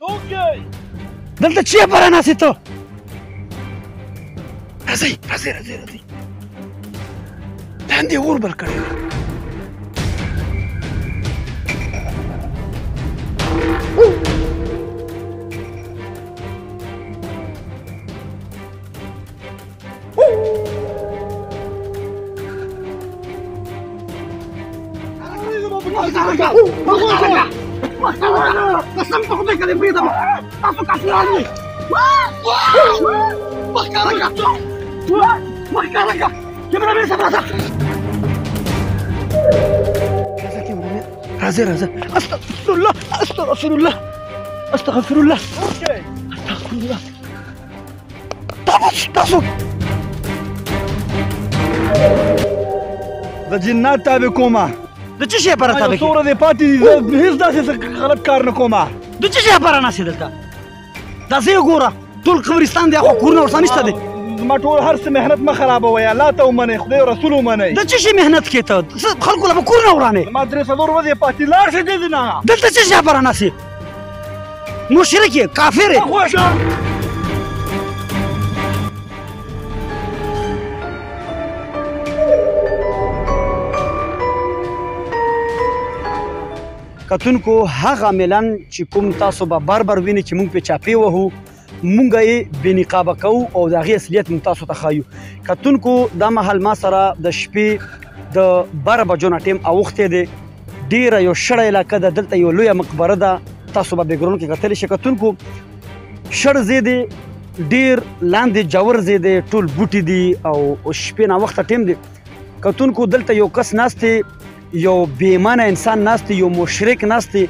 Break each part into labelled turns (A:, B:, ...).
A: دلته چی لپاره ناست ته؟ راځئ راځئ راځئ راځئ لاندې اور بل کړی دی.
B: قسم په خدای که دې پرېږدم تاسو کافران یې مخکاره که کیمرامین صاحب راځه
A: راځه کیمرامین راځه راځه استغفر الله استغفر الله استغفر الله استغفر الله تاسو
C: د جنات تابع کومه
A: د څه شي لپاره تابع کېږي؟
C: څومره دې پاتې دي زه هېڅ داسې غلط کار نه کومه.
A: د څه شي لپاره ناست یې دلته؟ دا زه یې ګوره ټول قبرستان دی خو کورونه ورسره نشته دی.
C: زما ټول هر څه محنت مه خرابوئ الله ته ومنئ خدای او رسول ومنئ.
A: د څه شي محنت کې ته خلکو له به کورونه ورانې؟
C: زما 3 ورځې پاتې لاړ شئ دې نه.
A: دلته څه شي لپاره ناست یې؟ مشرک یې کافر یې. کتونکو هغه عاملان چې کوم تاسو به بار بار وینئ چې موږ پې چاپې وهو موږ یې بې نقابه کوو او د هغې اصلیت موږ تاسو ته ښایو. کتونکو دا مهال ما سره د شپې د 12 بجو نه ټیم اوښتی دی. ډېره یو شړه علاقه ده دلته یو لویه مقبره ده تاسو به بیکګراونډ کې کتلی شئ. کتونکو شړ ځای دی ډېر لاندې جوور ځای دی ټول بوټي دي او شپې ناوخته ټیم دی. کتونکو دلته یو کس ناست دی یو بې ایمانه انسان ناست دی یو مشرک ناست دی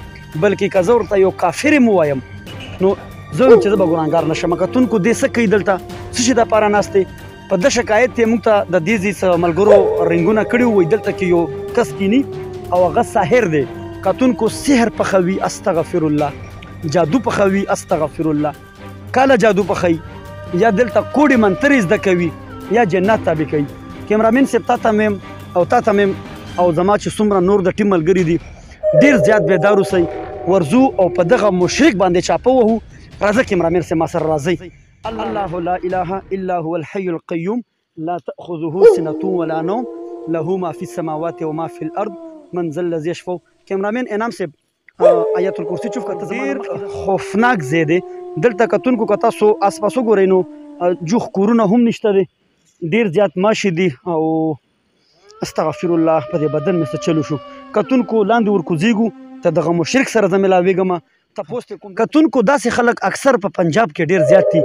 A: بلکې که زه ورته یو کافر یې ووایم نو زه وایم چې زه به ګناهګار نه شم. کتونکو دې څه کوي دلته څه شي دپاره ناست دی په ده شکایت یې موږ ته د دې ځای څه ملګرو رنګونه کړي وو دلته کې یو کس کینی او هغه ساحر دی. کتونکو سحر پخوي استغفر الله جادو پخوي استغفر الله کله جادو پخوي یا دلته کوډې منترې زده کوي یا جنات تابع کوي. کیمرامین صاحب تا ته میم او تا ته میم او زما چې څومره نور د ټیم ملګري دي ډېر زیات بیدار اوسئ ورځو او په دغه مشرک باندې چاپه وهو. راځه کیمرامین صاحب ما سره راځئ. الله لا اله الا هو الحي القيوم لا تأخذه سنة ولا نوم له ما في السماوات وما في الارض من ذا الذي يشفع. کیمرامین انعام صاحب آیت الکرسي چوف کته ډېر خوفناک ځای دی دلته کتونکو که تاسو آس پاس وګورئ نو جوخ کورونه هم نشته دی ډېر زیات ماشي دي او استغفر الله په دې بدن مې څه چلو شو. کتونکو لاندې ورکوزیږو ته دغه مشرک سره زه ملاویږم تپوس ته کوم. کتونکو داسې خلک اکثر په پنجاب کې ډېر زیات دي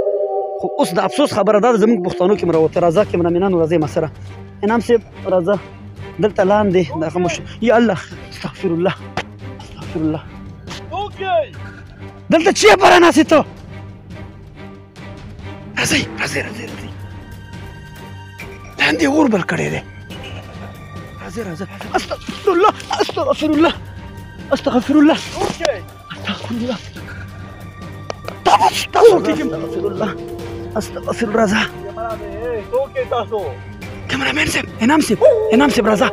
A: خو اوس د افسوس خبره دا ده زموږ پښتنو کې مروته. راځه کیمرامینانو راځئ ما سره. انعام صاحب راځه دلته لاندې دغه یا الله استغفر الله استغفر الله دلته چی لپاره ناست ته؟ راځئ راځئ راځئ راځئ لاندې اور بل کړی دی. راځئ راځه استغفر الله استغفر الله استغفر الله استغفر الله تاسو استغفر الله استغفر راځه کیمرامین صاحب انعام صاحب راځه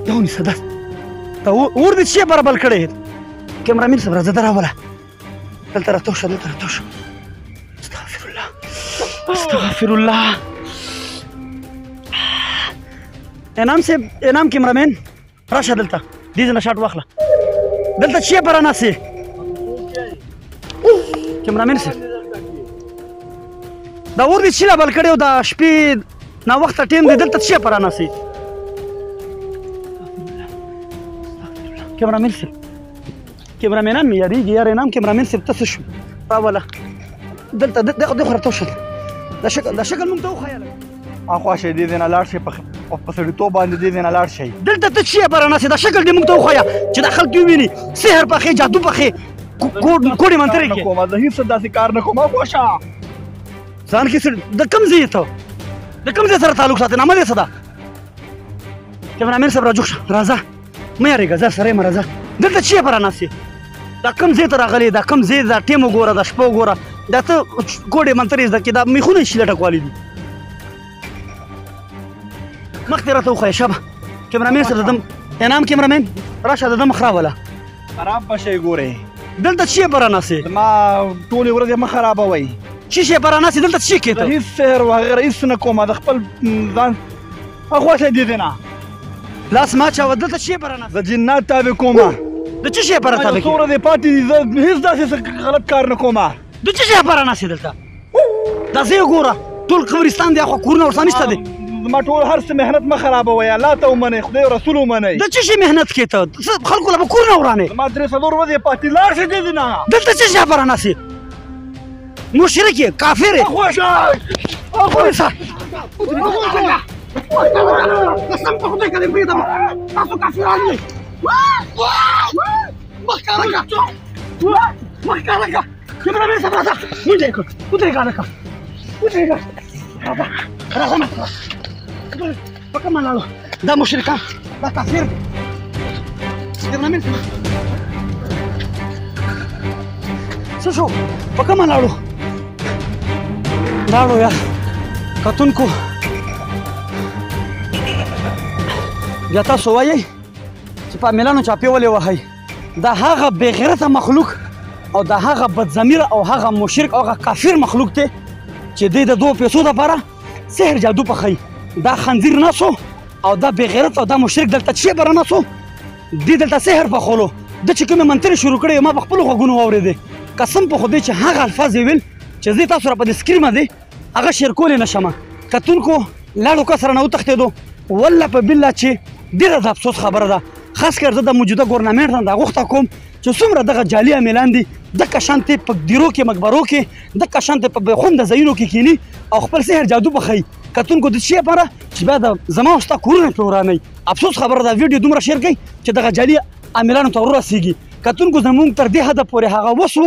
A: دا ونیسه دا اور دې چی لپاره بل کړی کیمرامین صاحب راځه دا راوله دلته راتاو شه دلته راتاو شه استغفر الله استغفر الله. انعام صاحب انعام کیمرامین راشه دلته دې ځای نه شاټ واخله دلته چی لپاره ناست یې کیمرامین صاحب دا اور دې چی له بل کړی و دا شپې ناوخته ټیم دی دلته چی لپاره ناست یې کیمرامین صاحب کیمرامینان مې یادېږي یار انعام کیمرامین صاحب ته څه شو راوله دلته دغه خو راته وشه دا شکل موږ ته وښایه
C: اخوا شئ دې ځای نه لاړ شئ په سړیتوب باندې دې ځای نه لاړ شئ.
A: دلته ته چی لپاره ناست یې دا شکل دې موږ ته وښایه چې دا خلک دې وویني سحر پخې جادو پخې کوډې منترې کې.
C: زه هېڅ داسې کار نه کوم اخوا شه
A: ځان کې د کوم ځای ته د کوم ځای سره تعلق ساتې نامه دې څه ده کیمرامین صاحب راجوښ شه راځه مه یارېږه زه سره یم راځه دلته چی لپاره ناست یې دا کوم ځای ته راغلی دا کوم ځای دا ټیم وګوره دا شپه وګوره دا ته کوډې منترې زده کړې دا میخونه یې شیله ټکوالي دي مخ دې راته وښایه شابه کیمرامین صاحب د ده انعام کیمرامین راشه د ده مخ راوله
C: خراب به شئ ګورئ
A: دلته څه براناسي
C: زما ټولې ورځې مه خرابوئ.
A: څه شی براناسي دلته څه کېته؟
C: هیڅ سحر وغیره هیڅ نه کومه، د خپل ځان خوښه دې دی نه.
A: لاس ما چاوه دلته څه براناسي؟
C: زه جنات تابع کومه.
A: د څه شی برا تابع
C: څو ورځې پاتې دي، زه هیڅ داسې غلط کار نه کومه.
A: د څه شی براناسي دلته؟ دا زه ګوره ټول قبرستان دی، خو کورونه ورسره نشته دی.
C: زما ټول هر څه محنت مه خرابوئ، الله ته ومنئ، خدای او رسول ومنئ.
A: د څه شي محنت کېته؟ خلکو له به کورونه ورانې.
C: زما 3 ورځې پاتې، لاړ شئ دې نه.
A: دلته څه شی براناسي؟ مشرک یې، کافر یې.
B: قسم په خدای که دې پرېږدم تاسو کافران یې. مخ کاره کړه، مخ کاره کړه. کیمره مې سره راځه، ودرېږه هلکه، ودرېږه. راځه مه په کومه لاړو؟ دا مشرکان، دا کافر دي. کیمره مې څه شو؟ په کومه لاړو؟
A: لاړو یا کتونکو بیا تاسو وایئ چې په امیلانو چاپې ولې وهئ. دا هغه بېغیرته مخلوق او دا هغه بدضمیره او هغه مشرک او هغه کافر مخلوق دی چې دی د 2 پیسو دپاره سحر جادو پخوي. دا خنزیر ناسو او دا بېغیرت او دا مشرک دلته څه بره ناسو، دی دلته سحر پخولو. د چې کومې منترې شروع کړې ما په خپلو غوږونو واورېدې. قسم په خدای چې هغه الفاظ یې ویل چې زه تاسو را په دې سکرین باندې هغه شیر کولی نه شم. کتونکو لاړو کس رانه وتښتېدو. والله په بالله چې ډېره د افسوس خبره ده، خاص کر زه د موجوده ګورنمنټ نه دا غوښته کوم چې څومره دغه جعلي امیلان دي دکه شانتې په دیرو کې مقبرو کې دکه شانتې په بېخونده ځایونو کې کیني او خپل سحر جادو پخوي. کتونکو د څه لپاره چې بیا د زما او ستا کورونه پرې ورانوي. افسوس خبره ده ویډیو دومره شیر کوي چې دغه جعلي امیلانو ته ورسېږي. کتونکو زموږ تر دې حده پورې هغه وس و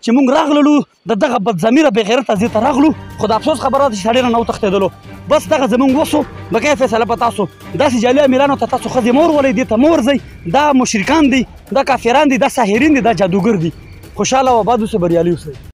A: چې موږ راغللو د دغه بدضمیره بېغیرته ځای ته راغلو، خو د افسوس خبره ده چې سړی رانه وتښتېدلو. بس دغه زموږ وس و، بقیه فیصله په تاسو. داسې جعلي امیلانو ته تاسو ښځې مه ورولئ، دې ته مه ورځئ. دا مشرکان دي، دا کافران دي، دا ساحرین دي، دا جادوګر دي. خوشحاله او آباد اوسئ، بریالي اوسئ.